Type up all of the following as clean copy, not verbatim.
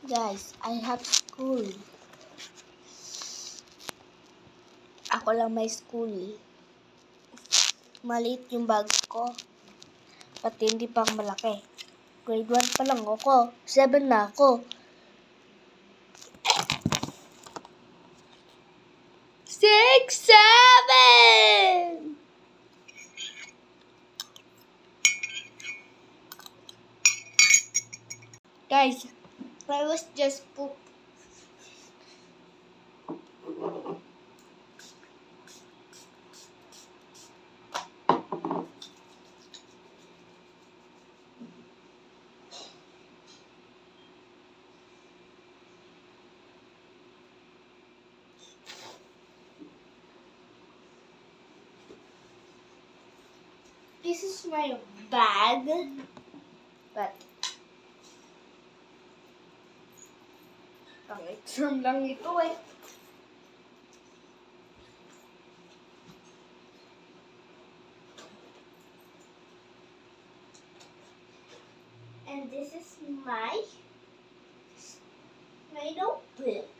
Guys, I have school. Ako lang may school. Maliit yung bag ko. Pati hindi pang malaki. Grade 1 pa lang ako. 7 na ako. 6, 7! Guys, I was just poop. This is my bag, but pang-exam lang ito eh. And this is my notebook,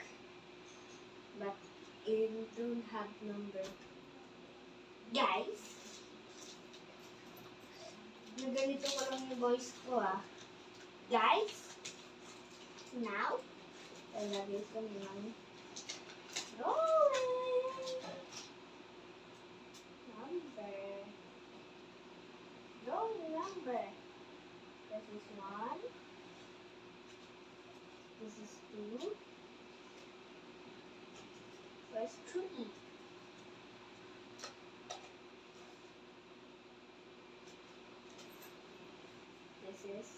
but it don't have number. Guys, naganito ko lang yung voice ko ah. Guys, now, lalagay ko naman. Rolling! Number. Rolling number. This is 1. This is 2. Where's 3? This is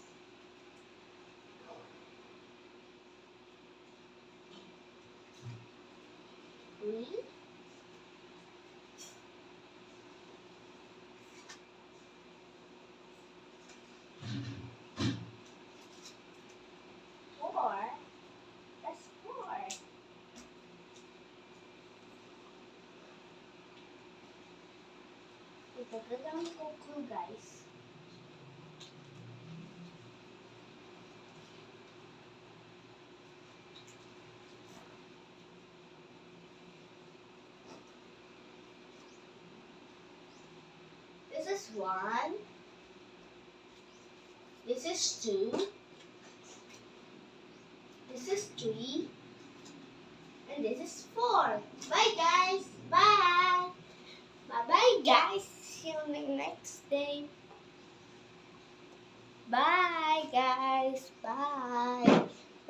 3. 4. That's 4. Ipagdagang ko clue, guys. This is 1. This is 2. This is 3. And this is 4. Bye, guys. Bye. Bye-bye, guys. See you next day. Bye, guys. Bye.